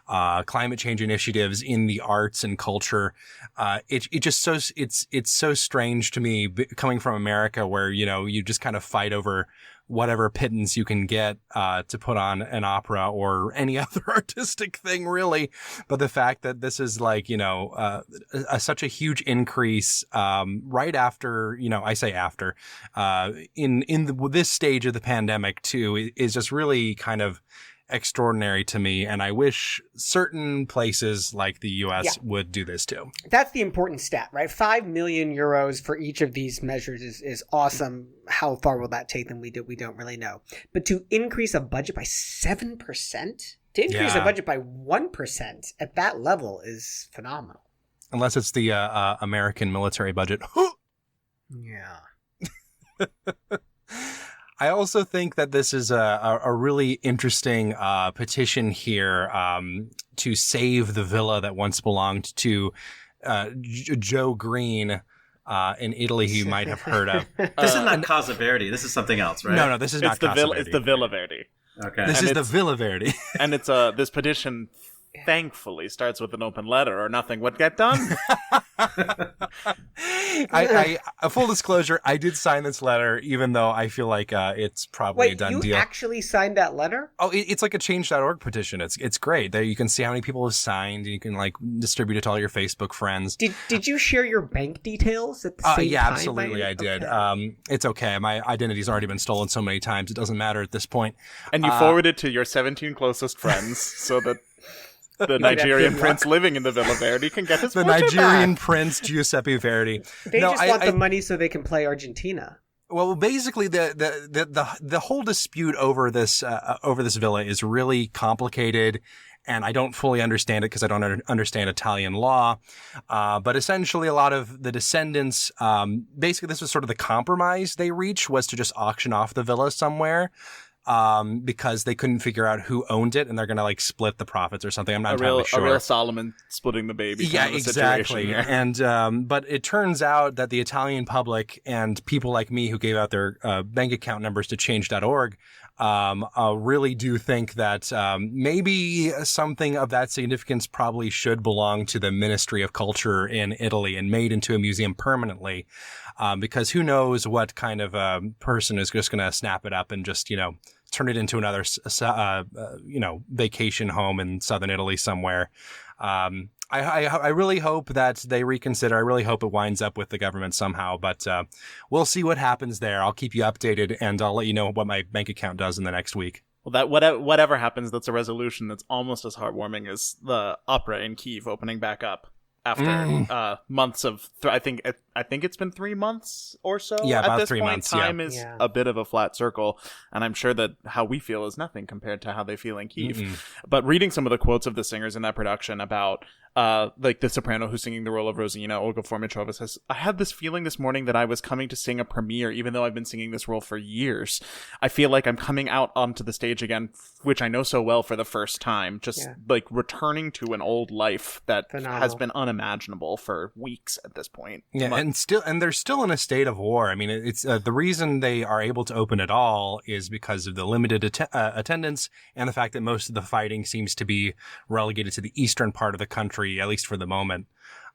climate change initiatives in the arts and culture. It's so strange to me coming from America, where you just kind of fight over whatever pittance you can get to put on an opera or any other artistic thing, really. But the fact that this is like, such a huge increase right after, I say after, in this stage of the pandemic too, is just really kind of extraordinary to me, and I wish certain places like the US Yeah. would do this too. That's the important stat, right? 5 million euros for each of these measures is awesome. How far will that take them? We don't really know. But to increase a budget by 7%, to increase a Yeah. budget by 1% at that level is phenomenal. Unless it's the American military budget. Yeah. I also think that this is a really interesting petition here to save the villa that once belonged to Joe Green in Italy, who you might have heard of. This is not Casa Verde. This is something else, right? No, this is not It's the Casa Villa. Verde. It's the Villa Verdi, Okay. This And is the it's- Villa Verdi. and it's this petition. Thankfully, starts with an open letter, or nothing would get done. I full disclosure, I did sign this letter, even though I feel like it's probably a Wait, done you deal. actually signed that letter? Oh, it's like a change.org petition. It's great. There you can see how many people have signed. You can like distribute it to all your Facebook friends. Did you share your bank details at the same Yeah, time? absolutely, I did. Okay. It's okay. My identity's already been stolen so many times; it doesn't matter at this point. And you forward it to your 17 closest friends, so that the Nigerian prince living in the Villa Verdi can get his The fortune Nigerian back. prince Giuseppe Verdi. They just want the money so they can play Argentina. Well, basically, the whole dispute over this villa is really complicated, and I don't fully understand it because I don't understand Italian law. But essentially, a lot of the descendants, basically, this was sort of the compromise they reached, was to just auction off the villa somewhere. Because they couldn't figure out who owned it, and they're gonna like split the profits or something. I'm not entirely sure. A real Solomon splitting the baby. Yeah, kind of a situation exactly. here. And but it turns out that the Italian public and people like me who gave out their bank account numbers to change.org really do think that maybe something of that significance probably should belong to the Ministry of Culture in Italy and made into a museum permanently. Because who knows what kind of person is just going to snap it up and just, turn it into another, vacation home in southern Italy somewhere. I really hope that they reconsider. I really hope it winds up with the government somehow, but we'll see what happens there. I'll keep you updated, and I'll let you know what my bank account does in the next week. Well, that whatever happens, that's a resolution that's almost as heartwarming as the opera in Kyiv opening back up after months of. I think it's been 3 months or so. Yeah, at about this 3 point, months. Time Yeah. is a bit of a flat circle, and I'm sure that how we feel is nothing compared to how they feel in Kyiv. But reading some of the quotes of the singers in that production about. Like the soprano who's singing the role of Rosina, Olga Formichova, says, I had this feeling this morning that I was coming to sing a premiere, even though I've been singing this role for years. I feel like I'm coming out onto the stage again, which I know so well for the first time, just like returning to an old life that has been unimaginable for weeks at this point. Yeah, and they're still in a state of war. I mean, it's the reason they are able to open at all is because of the limited attendance and the fact that most of the fighting seems to be relegated to the eastern part of the country, at least for the moment.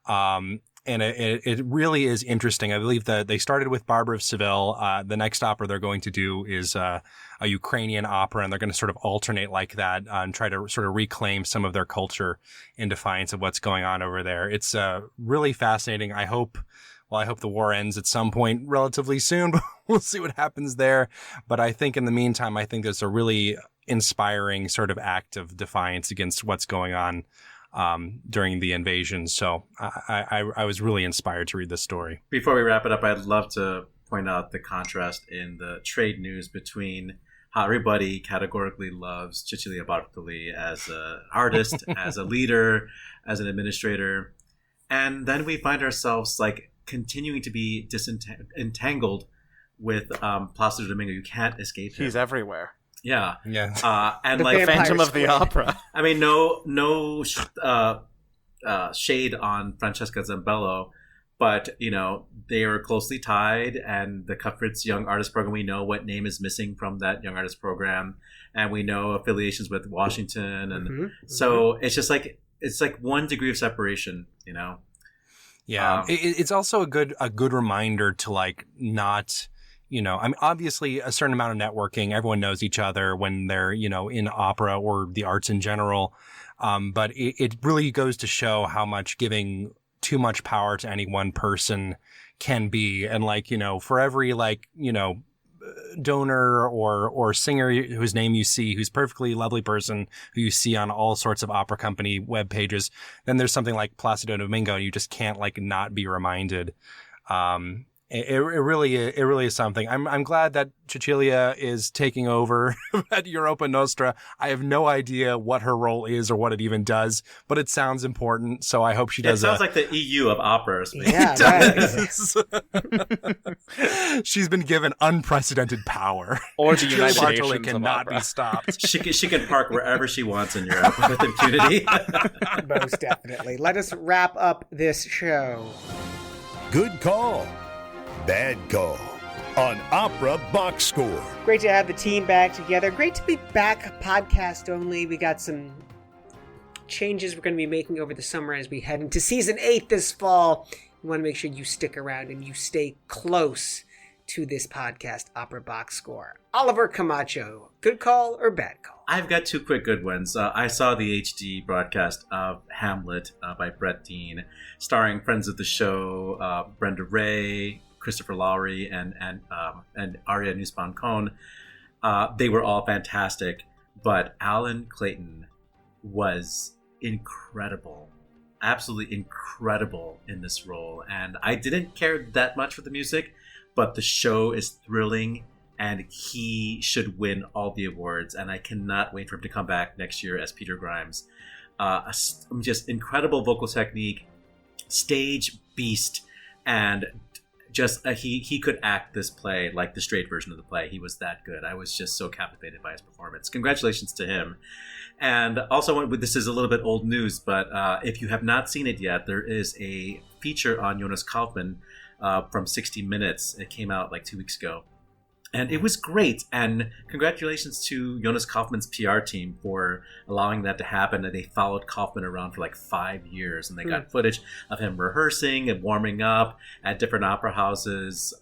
And it really is interesting. I believe that they started with Barbara of Seville. The next opera they're going to do is a Ukrainian opera, and they're going to sort of alternate like that and try to sort of reclaim some of their culture in defiance of what's going on over there. It's really fascinating. I hope the war ends at some point relatively soon, but we'll see what happens there. But I think in the meantime, I think there's a really inspiring sort of act of defiance against what's going on during the invasion. So I was really inspired to read this story. Before we wrap it up, I'd love to point out the contrast in the trade news between how everybody categorically loves Cecilia Bartoli as an artist, as a leader, as an administrator. And then we find ourselves like continuing to be disentangled with Placido Domingo. You can't escape him. He's everywhere. Yeah. And The like Phantom of Squid. the Opera. I mean, no shade on Francesca Zambello, but they are closely tied. And the Cuthbert's Young Artist Program, we know what name is missing from that Young Artist Program, and we know affiliations with Washington, and so it's just like it's like 1 degree of separation, Yeah, it's also a good reminder to like not. I mean, obviously a certain amount of networking, everyone knows each other when they're, in opera or the arts in general. But it really goes to show how much giving too much power to any one person can be. And like, for every donor or singer whose name you see, who's a perfectly lovely person who you see on all sorts of opera company web pages. Then there's something like Placido Domingo, and you just can't like not be reminded. It really is something. I'm glad that Cecilia is taking over at Europa Nostra. I have no idea what her role is or what it even does, but it sounds important. So I hope she does. It sounds like the EU of operas. Yeah, right. She's been given unprecedented power. Or the United Bartoli Nations of cannot opera. be stopped. She can park wherever she wants in Europe with impunity. Most definitely. Let us wrap up this show. Good call. Bad call on Opera Box Score. Great to have the team back together. Great to be back podcast only. We got some changes we're going to be making over the summer as we head into season 8 this fall. We want to make sure you stick around and you stay close to this podcast, Opera Box Score. Oliver Camacho, good call or bad call? I've got 2 quick good ones. I saw the HD broadcast of Hamlet by Brett Dean, starring friends of the show, Brenda Ray, Christopher Lowry, and Arya Nussbaum-Cohn. They were all fantastic, but Alan Clayton was incredible, absolutely incredible in this role. And I didn't care that much for the music, but the show is thrilling, and he should win all the awards. And I cannot wait for him to come back next year as Peter Grimes. Just incredible vocal technique, stage beast, and just he could act this play like the straight version of the play. He was that good. I was just so captivated by his performance. Congratulations to him. And also, this is a little bit old news, but if you have not seen it yet, there is a feature on Jonas Kaufman from 60 Minutes. It came out like 2 weeks ago. And it was great. And congratulations to Jonas Kaufman's PR team for allowing that to happen. And they followed Kaufman around for like 5 years. And they got footage of him rehearsing and warming up at different opera houses.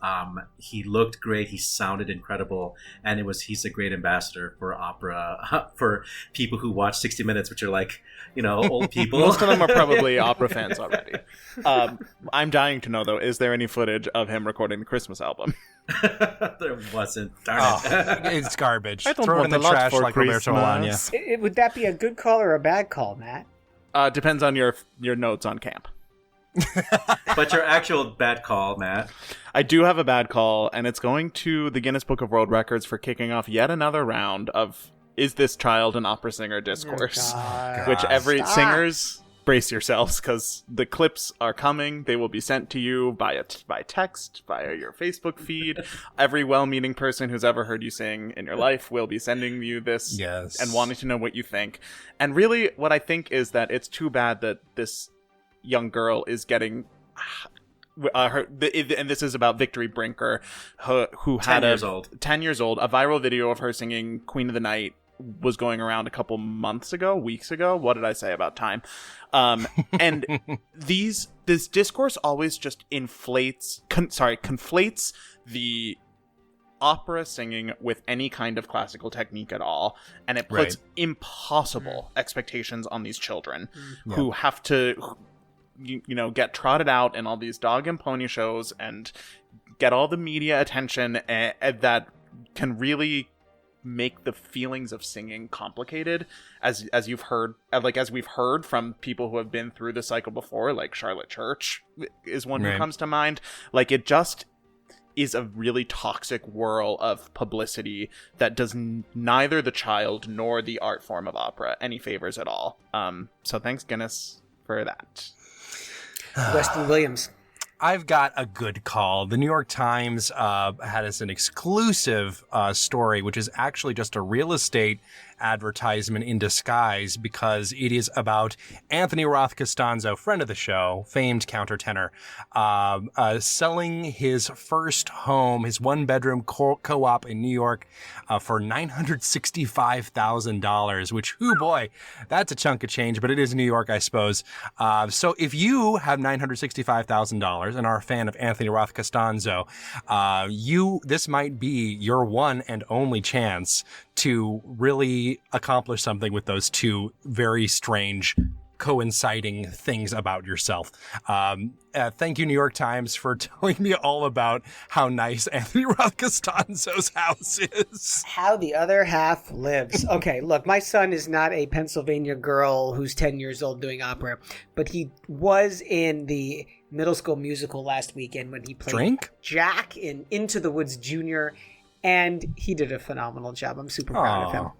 He looked great. He sounded incredible. And he's a great ambassador for opera, for people who watch 60 Minutes, which are like, old people. Most of them are probably opera fans already. I'm dying to know, though, is there any footage of him recording the Christmas album? There wasn't. Darn it. It's garbage. I don't Throw it in want the a lot trash for like Roberto Christmas. Alagna. Would that be a good call or a bad call, Matt? Depends on your notes on camp. But your actual bad call, Matt. I do have a bad call, and it's going to the Guinness Book of World Records for kicking off yet another round of Is This Child an Opera Singer discourse. Which singers, brace yourselves, because the clips are coming. They will be sent to you by text, via your Facebook feed. Every well-meaning person who's ever heard you sing in your life will be sending you this and wanting to know what you think. And really, what I think is that it's too bad that this young girl is getting... and this is about Victory Brinker, who had 10 years old. A viral video of her singing Queen of the Night was going around a couple weeks ago. What did I say about time? And this discourse always just conflates the opera singing with any kind of classical technique at all, and it puts impossible expectations on these children who have to get trotted out in all these dog and pony shows and get all the media attention that can really make the feelings of singing complicated, as you've heard, as we've heard from people who have been through the cycle before, like Charlotte Church is one who comes to mind. Like, it just is a really toxic whirl of publicity that does neither the child nor the art form of opera any favors at all. So thanks, Guinness, for that. Weston Williams. I've got a good call. The New York Times had us an exclusive story, which is actually just a real estate advertisement in disguise, because it is about Anthony Roth Costanzo, friend of the show, famed countertenor, selling his first home, his one-bedroom co-op in New York, for $965,000, which, oh boy, that's a chunk of change, but it is New York, I suppose. So if you have $965,000 and are a fan of Anthony Roth Costanzo, this might be your one and only chance to really accomplish something with those two very strange coinciding things about yourself. Thank you, New York Times, for telling me all about how nice Anthony Costanzo's house is. How the other half lives. Okay, look, my son is not a Pennsylvania girl who's 10 years old doing opera, but he was in the middle school musical last weekend when he played Jack in Into the Woods Jr., and he did a phenomenal job. I'm super proud of him.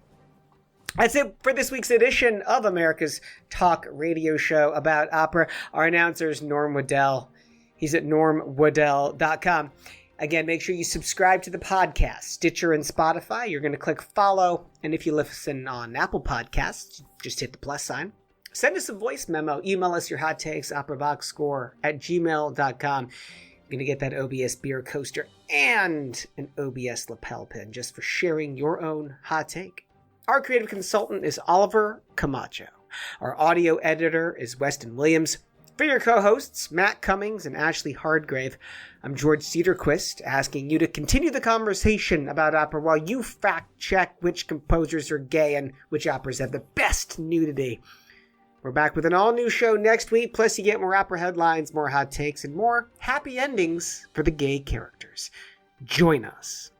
That's it for this week's edition of America's Talk Radio Show about opera. Our announcer is Norm Waddell. He's at normwaddell.com. Again, make sure you subscribe to the podcast, Stitcher and Spotify. You're going to click follow. And if you listen on Apple Podcasts, just hit the plus sign. Send us a voice memo. Email us your hot takes, operaboxscore@gmail.com. You're going to get that OBS beer coaster and an OBS lapel pin just for sharing your own hot take. Our creative consultant is Oliver Camacho. Our audio editor is Weston Williams. For your co-hosts, Matt Cummings and Ashley Hardgrave, I'm George Cedarquist, asking you to continue the conversation about opera while you fact-check which composers are gay and which operas have the best nudity. We're back with an all-new show next week, plus you get more opera headlines, more hot takes, and more happy endings for the gay characters. Join us.